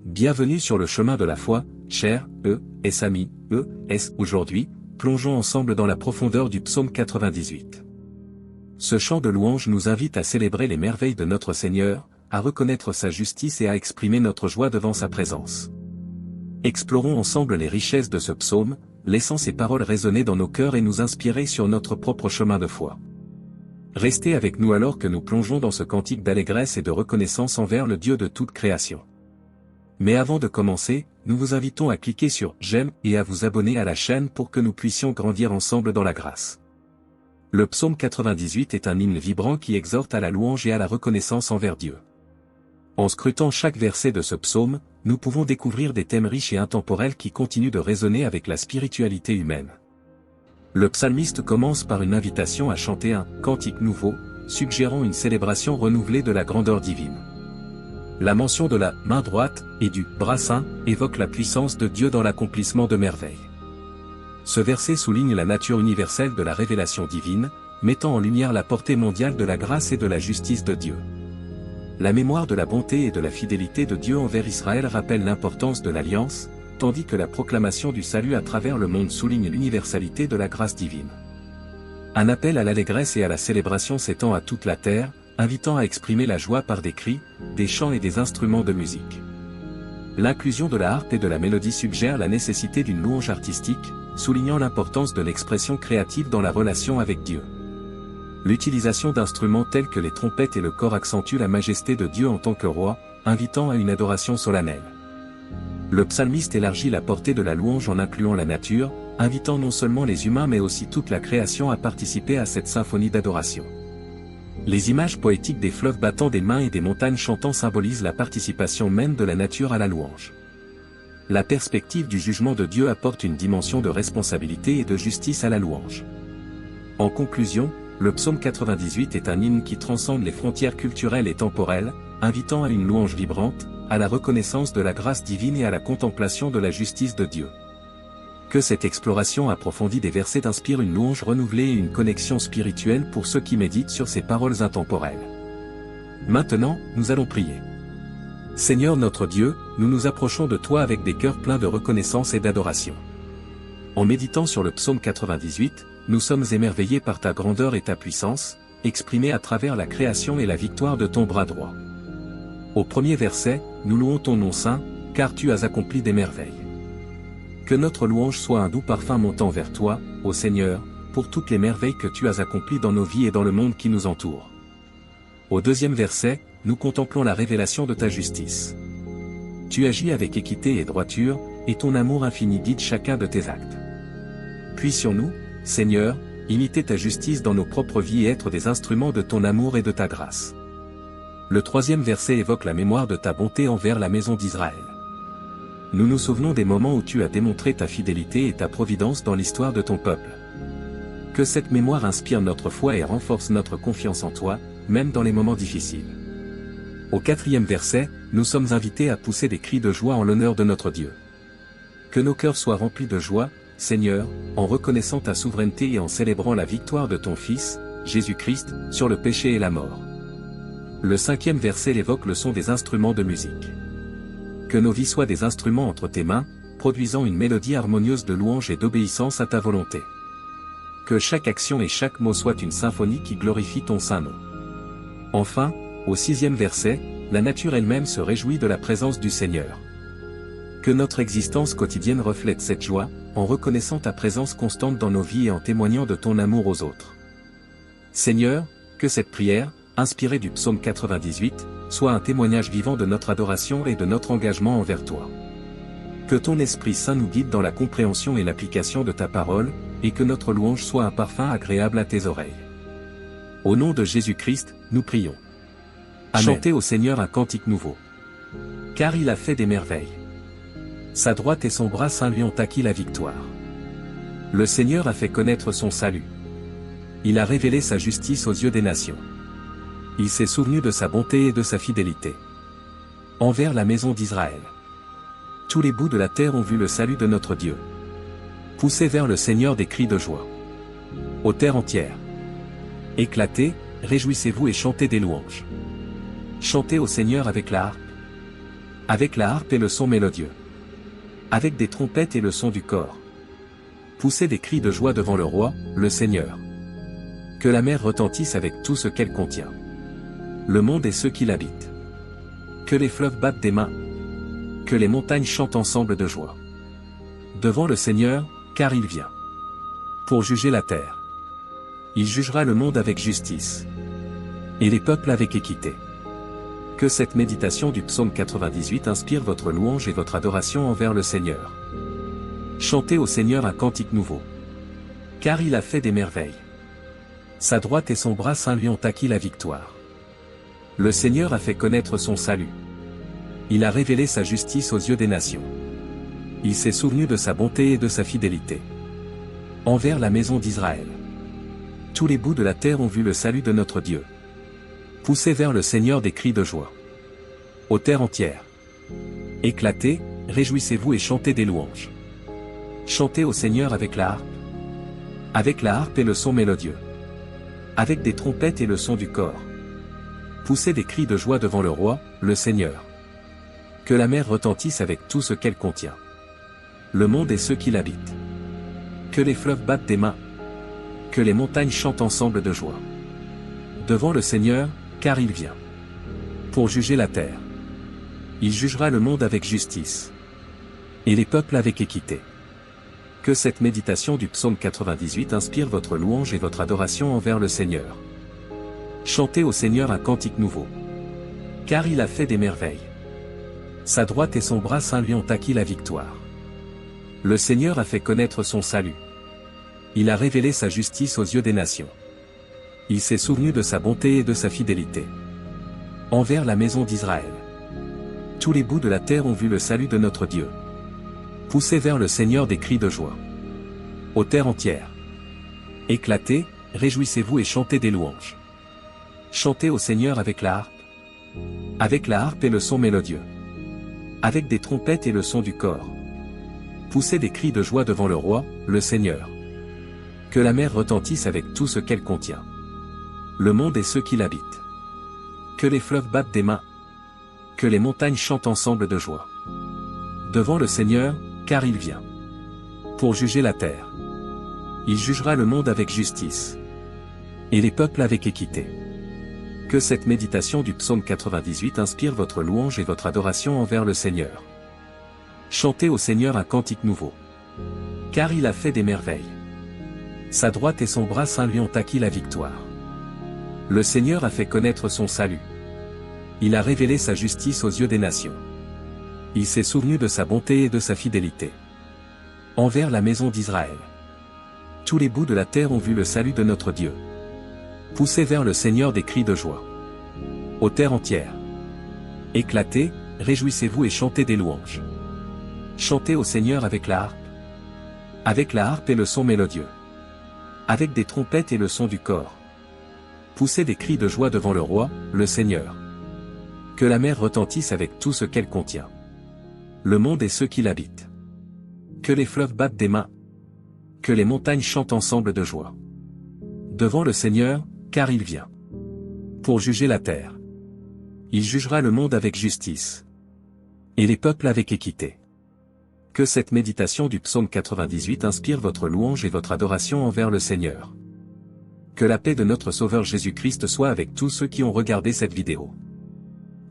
Bienvenue sur le chemin de la foi, chers amis. Aujourd'hui, plongeons ensemble dans la profondeur du psaume 98. Ce chant de louange nous invite à célébrer les merveilles de notre Seigneur, à reconnaître sa justice et à exprimer notre joie devant sa présence. Explorons ensemble les richesses de ce psaume, laissant ces paroles résonner dans nos cœurs et nous inspirer sur notre propre chemin de foi. Restez avec nous alors que nous plongeons dans ce cantique d'allégresse et de reconnaissance envers le Dieu de toute création. Mais avant de commencer, nous vous invitons à cliquer sur « J'aime » et à vous abonner à la chaîne pour que nous puissions grandir ensemble dans la grâce. Le psaume 98 est un hymne vibrant qui exhorte à la louange et à la reconnaissance envers Dieu. En scrutant chaque verset de ce psaume, nous pouvons découvrir des thèmes riches et intemporels qui continuent de résonner avec la spiritualité humaine. Le psalmiste commence par une invitation à chanter un « cantique nouveau », suggérant une célébration renouvelée de la grandeur divine. La mention de la main droite et du bras saint évoque la puissance de Dieu dans l'accomplissement de merveilles. Ce verset souligne la nature universelle de la révélation divine, mettant en lumière la portée mondiale de la grâce et de la justice de Dieu. La mémoire de la bonté et de la fidélité de Dieu envers Israël rappelle l'importance de l'alliance, tandis que la proclamation du salut à travers le monde souligne l'universalité de la grâce divine. Un appel à l'allégresse et à la célébration s'étend à toute la terre, invitant à exprimer la joie par des cris, des chants et des instruments de musique. L'inclusion de la harpe et de la mélodie suggère la nécessité d'une louange artistique, soulignant l'importance de l'expression créative dans la relation avec Dieu. L'utilisation d'instruments tels que les trompettes et le cor accentue la majesté de Dieu en tant que roi, invitant à une adoration solennelle. Le psalmiste élargit la portée de la louange en incluant la nature, invitant non seulement les humains mais aussi toute la création à participer à cette symphonie d'adoration. Les images poétiques des fleuves battant des mains et des montagnes chantant symbolisent la participation même de la nature à la louange. La perspective du jugement de Dieu apporte une dimension de responsabilité et de justice à la louange. En conclusion, le psaume 98 est un hymne qui transcende les frontières culturelles et temporelles, invitant à une louange vibrante, à la reconnaissance de la grâce divine et à la contemplation de la justice de Dieu. Que cette exploration approfondie des versets inspire une louange renouvelée et une connexion spirituelle pour ceux qui méditent sur ces paroles intemporelles. Maintenant, nous allons prier. Seigneur notre Dieu, nous nous approchons de toi avec des cœurs pleins de reconnaissance et d'adoration. En méditant sur le psaume 98, nous sommes émerveillés par ta grandeur et ta puissance, exprimée à travers la création et la victoire de ton bras droit. Au premier verset, nous louons ton nom saint, car tu as accompli des merveilles. Que notre louange soit un doux parfum montant vers toi, ô Seigneur, pour toutes les merveilles que tu as accomplies dans nos vies et dans le monde qui nous entoure. Au deuxième verset, nous contemplons la révélation de ta justice. Tu agis avec équité et droiture, et ton amour infini guide chacun de tes actes. Puissions-nous, Seigneur, imiter ta justice dans nos propres vies et être des instruments de ton amour et de ta grâce. Le troisième verset évoque la mémoire de ta bonté envers la maison d'Israël. Nous nous souvenons des moments où tu as démontré ta fidélité et ta providence dans l'histoire de ton peuple. Que cette mémoire inspire notre foi et renforce notre confiance en toi, même dans les moments difficiles. Au quatrième verset, nous sommes invités à pousser des cris de joie en l'honneur de notre Dieu. Que nos cœurs soient remplis de joie, Seigneur, en reconnaissant ta souveraineté et en célébrant la victoire de ton Fils, Jésus-Christ, sur le péché et la mort. Le cinquième verset évoque le son des instruments de musique. Que nos vies soient des instruments entre tes mains, produisant une mélodie harmonieuse de louange et d'obéissance à ta volonté. Que chaque action et chaque mot soit une symphonie qui glorifie ton saint nom. Enfin, au sixième verset, la nature elle-même se réjouit de la présence du Seigneur. Que notre existence quotidienne reflète cette joie, en reconnaissant ta présence constante dans nos vies et en témoignant de ton amour aux autres. Seigneur, que cette prière, inspirée du psaume 98, soit un témoignage vivant de notre adoration et de notre engagement envers toi. Que ton Esprit Saint nous guide dans la compréhension et l'application de ta parole, et que notre louange soit un parfum agréable à tes oreilles. Au nom de Jésus-Christ, nous prions. Amen. Chantez au Seigneur un cantique nouveau. Car il a fait des merveilles. Sa droite et son bras saint lui ont acquis la victoire. Le Seigneur a fait connaître son salut. Il a révélé sa justice aux yeux des nations. Il s'est souvenu de sa bonté et de sa fidélité envers la maison d'Israël. Tous les bouts de la terre ont vu le salut de notre Dieu. Poussez vers le Seigneur des cris de joie. Ô terre entière, éclatez, réjouissez-vous et chantez des louanges. Chantez au Seigneur avec la harpe. avec la harpe et le son mélodieux, avec des trompettes et le son du cor. Poussez des cris de joie devant le roi, le Seigneur. Que la mer retentisse avec tout ce qu'elle contient. Le monde et ceux qui l'habitent. Que les fleuves battent des mains. Que les montagnes chantent ensemble de joie. Devant le Seigneur, car il vient. Pour juger la terre. Il jugera le monde avec justice. Et les peuples avec équité. Que cette méditation du psaume 98 inspire votre louange et votre adoration envers le Seigneur. Chantez au Seigneur un cantique nouveau. Car il a fait des merveilles. Sa droite et son bras saint lui ont acquis la victoire. Le Seigneur a fait connaître son salut. Il a révélé sa justice aux yeux des nations. Il s'est souvenu de sa bonté et de sa fidélité. Envers la maison d'Israël. Tous les bouts de la terre ont vu le salut de notre Dieu. Poussez vers le Seigneur des cris de joie. Ô terre entière. Éclatez, réjouissez-vous et chantez des louanges. Chantez au Seigneur avec la harpe. Avec la harpe et le son mélodieux. Avec des trompettes et le son du cor. Poussez des cris de joie devant le roi, le Seigneur. Que la mer retentisse avec tout ce qu'elle contient. Le monde et ceux qui l'habitent. Que les fleuves battent des mains. Que les montagnes chantent ensemble de joie. Devant le Seigneur, car il vient. Pour juger la terre. Il jugera le monde avec justice. Et les peuples avec équité. Que cette méditation du psaume 98 inspire votre louange et votre adoration envers le Seigneur. Chantez au Seigneur un cantique nouveau. Car il a fait des merveilles. Sa droite et son bras saint lui ont acquis la victoire. Le Seigneur a fait connaître son salut. Il a révélé sa justice aux yeux des nations. Il s'est souvenu de sa bonté et de sa fidélité. Envers la maison d'Israël. Tous les bouts de la terre ont vu le salut de notre Dieu. Poussez vers le Seigneur des cris de joie. Ô terre entière. Éclatez, réjouissez-vous et chantez des louanges. Chantez au Seigneur avec la harpe. Avec la harpe et le son mélodieux. Avec des trompettes et le son du cor. Poussez des cris de joie devant le roi, le Seigneur. Que la mer retentisse avec tout ce qu'elle contient. Le monde et ceux qui l'habitent. Que les fleuves battent des mains. Que les montagnes chantent ensemble de joie. Devant le Seigneur, car il vient. Pour juger la terre. Il jugera le monde avec justice. Et les peuples avec équité. Que cette méditation du psaume 98 inspire votre louange et votre adoration envers le Seigneur. Chantez au Seigneur un cantique nouveau. Car il a fait des merveilles. Sa droite et son bras saint lui ont acquis la victoire. Le Seigneur a fait connaître son salut. Il a révélé sa justice aux yeux des nations. Il s'est souvenu de sa bonté et de sa fidélité. Envers la maison d'Israël. Tous les bouts de la terre ont vu le salut de notre Dieu. Poussez vers le Seigneur des cris de joie. Ô terre entière. Éclatez, réjouissez-vous et chantez des louanges. Chantez au Seigneur avec la harpe. Avec la harpe et le son mélodieux. Avec des trompettes et le son du cor. Poussez des cris de joie devant le roi, le Seigneur. Que la mer retentisse avec tout ce qu'elle contient. Le monde et ceux qui l'habitent. Que les fleuves battent des mains. Que les montagnes chantent ensemble de joie. Devant le Seigneur, car il vient. Pour juger la terre. Il jugera le monde avec justice. Et les peuples avec équité. Que cette méditation du psaume 98 inspire votre louange et votre adoration envers le Seigneur. Que la paix de notre Sauveur Jésus-Christ soit avec tous ceux qui ont regardé cette vidéo.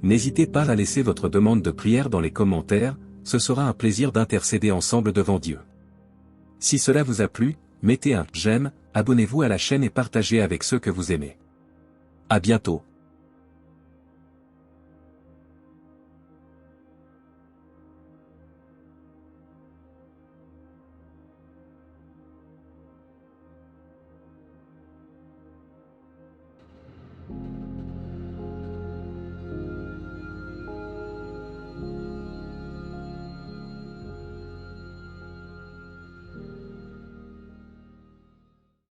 N'hésitez pas à laisser votre demande de prière dans les commentaires, ce sera un plaisir d'intercéder ensemble devant Dieu. Si cela vous a plu, mettez un j'aime, abonnez-vous à la chaîne et partagez avec ceux que vous aimez. À bientôt.